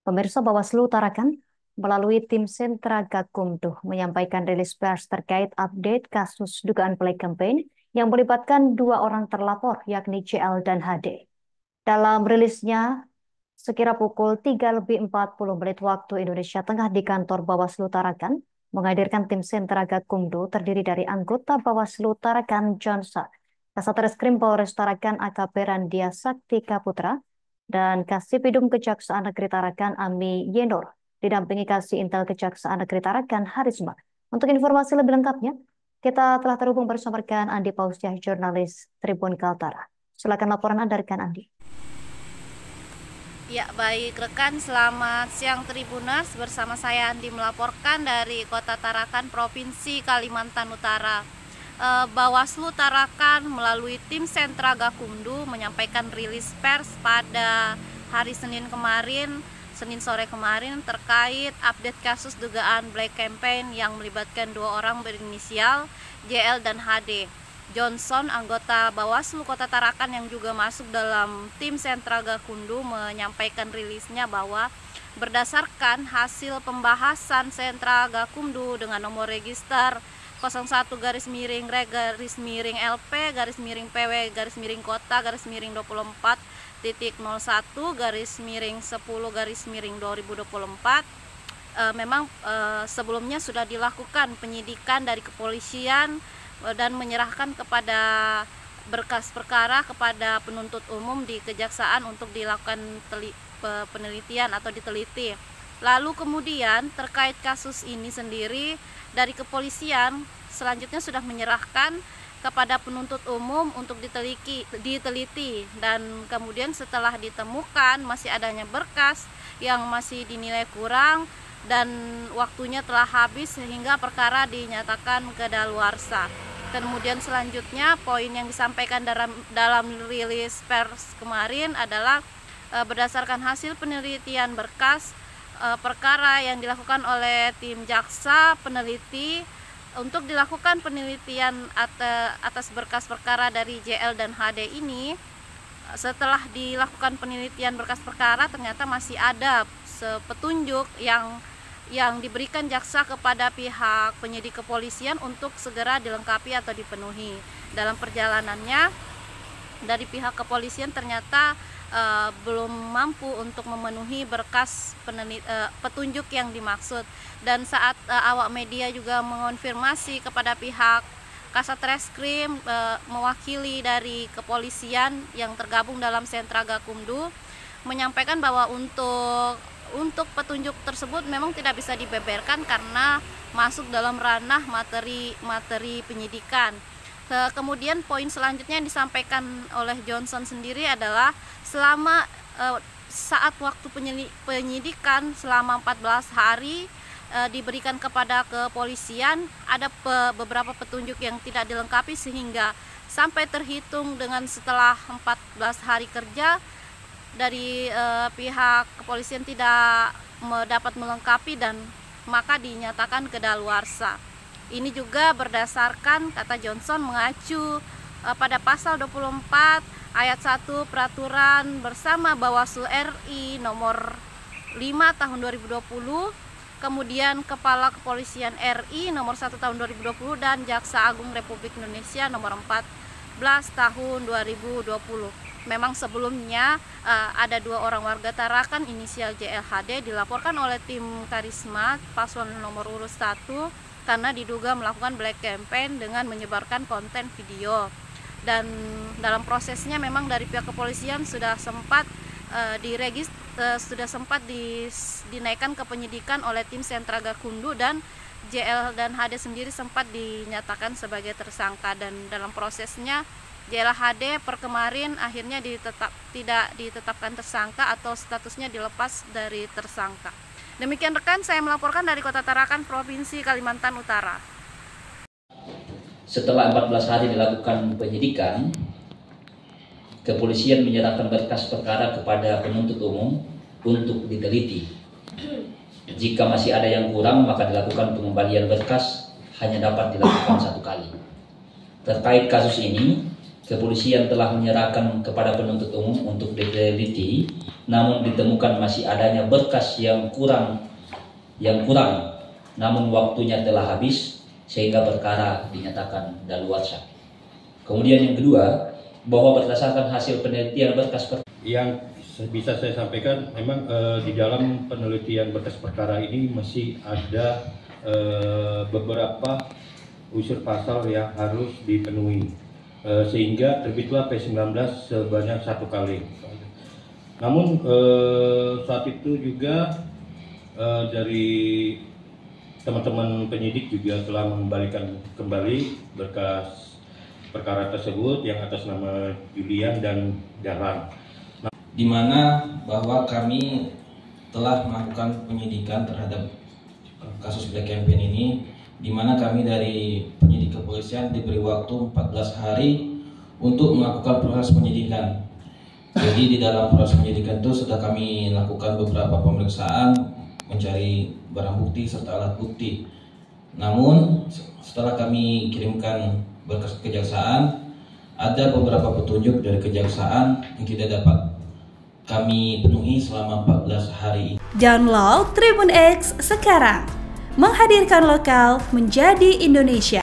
Pemirsa, Bawaslu Tarakan melalui tim Sentra Gakumdu menyampaikan rilis pers terkait update kasus dugaan play campaign yang melibatkan dua orang terlapor yakni JL dan HD. Dalam rilisnya, sekira pukul 3:40 waktu Indonesia Tengah di kantor Bawaslu Tarakan, menghadirkan tim Sentra Gakumdu terdiri dari anggota Bawaslu Tarakan Johnsa, Kasat Reskrim Polres Tarakan AKP Randia Sakti Kaputra, dan Kasipidum Kejaksaan Negeri Tarakan Ami Yenor, didampingi Kasih Intel Kejaksaan Negeri Tarakan Harisma. Untuk informasi lebih lengkapnya, kita telah terhubung bersama rekan Andi Paustiah, jurnalis Tribun Kaltara. Silakan laporan Anda, rekan Andi. Ya, baik rekan, selamat siang Tribuners. Bersama saya Andi melaporkan dari Kota Tarakan, Provinsi Kalimantan Utara. Bawaslu Tarakan melalui tim Sentra Gakumdu menyampaikan rilis pers pada hari Senin sore kemarin terkait update kasus dugaan black campaign yang melibatkan dua orang berinisial JL dan HD. Johnson, anggota Bawaslu Kota Tarakan yang juga masuk dalam tim Sentra Gakumdu, menyampaikan rilisnya bahwa berdasarkan hasil pembahasan Sentra Gakumdu dengan nomor register 01-LP-PW-24.01-10-2024, memang sebelumnya sudah dilakukan penyidikan dari kepolisian dan menyerahkan kepada berkas perkara kepada penuntut umum di kejaksaan untuk dilakukan penelitian atau diteliti. Lalu kemudian terkait kasus ini sendiri dari kepolisian selanjutnya sudah menyerahkan kepada penuntut umum untuk diteliti, dan kemudian setelah ditemukan masih adanya berkas yang masih dinilai kurang dan waktunya telah habis sehingga perkara dinyatakan kedaluarsa. Kemudian selanjutnya poin yang disampaikan dalam rilis pers kemarin adalah berdasarkan hasil penelitian berkas perkara yang dilakukan oleh tim jaksa peneliti untuk dilakukan penelitian atas berkas perkara dari JL dan HD ini. Setelah dilakukan penelitian berkas perkara, ternyata masih ada petunjuk yang diberikan jaksa kepada pihak penyidik kepolisian untuk segera dilengkapi atau dipenuhi. Dalam perjalanannya dari pihak kepolisian ternyata belum mampu untuk memenuhi berkas petunjuk yang dimaksud, dan saat awak media juga mengonfirmasi kepada pihak Kasat Reskrim mewakili dari kepolisian yang tergabung dalam Sentra Gakumdu menyampaikan bahwa untuk petunjuk tersebut memang tidak bisa dibeberkan karena masuk dalam ranah materi penyidikan. Kemudian poin selanjutnya yang disampaikan oleh Johnson sendiri adalah selama saat waktu penyidikan selama 14 hari diberikan kepada kepolisian, ada beberapa petunjuk yang tidak dilengkapi sehingga sampai terhitung dengan setelah 14 hari kerja dari pihak kepolisian tidak dapat melengkapi dan maka dinyatakan kedaluarsa. Ini juga berdasarkan, kata Johnson, mengacu pada pasal 24 ayat 1 Peraturan Bersama Bawaslu RI nomor 5 tahun 2020, kemudian Kepala Kepolisian RI nomor 1 tahun 2020 dan Jaksa Agung Republik Indonesia nomor 14 tahun 2020. Memang sebelumnya ada dua orang warga Tarakan inisial JLHD dilaporkan oleh tim Karisma paslon nomor urut 1 karena diduga melakukan black campaign dengan menyebarkan konten video. Dan dalam prosesnya memang dari pihak kepolisian sudah sempat dinaikkan ke penyidikan oleh tim Sentra Gakumdu, dan JL dan HD sendiri sempat dinyatakan sebagai tersangka, dan dalam prosesnya JLHD per kemarin akhirnya tidak ditetapkan tersangka atau statusnya dilepas dari tersangka. Demikian rekan, saya melaporkan dari Kota Tarakan, Provinsi Kalimantan Utara. Setelah 14 hari dilakukan penyidikan, kepolisian menyerahkan berkas perkara kepada penuntut umum untuk diteliti. Jika masih ada yang kurang, maka dilakukan pengembalian berkas hanya dapat dilakukan 1 kali. Terkait kasus ini, kepolisian telah menyerahkan kepada penuntut umum untuk diteliti, namun ditemukan masih adanya berkas yang kurang, namun waktunya telah habis sehingga perkara dinyatakan daluarsa. Kemudian yang kedua, bahwa berdasarkan hasil penelitian berkas yang bisa saya sampaikan, memang di dalam penelitian berkas perkara ini masih ada beberapa unsur pasal yang harus dipenuhi, sehingga terbitlah P19 sebanyak 1 kali. Namun saat itu juga dari teman-teman penyidik juga telah mengembalikan kembali berkas perkara tersebut yang atas nama Julian dan Dahlan. Di mana bahwa kami telah melakukan penyidikan terhadap kasus Black Campaign ini, di mana kami dari penyidik kepolisian diberi waktu 14 hari untuk melakukan proses penyidikan. Jadi di dalam proses penyidikan itu sudah kami lakukan beberapa pemeriksaan, mencari barang bukti serta alat bukti. Namun setelah kami kirimkan berkas kejaksaan, ada beberapa petunjuk dari kejaksaan yang tidak dapat kami penuhi selama 14 hari ini. Download Tribun X sekarang, menghadirkan lokal menjadi Indonesia.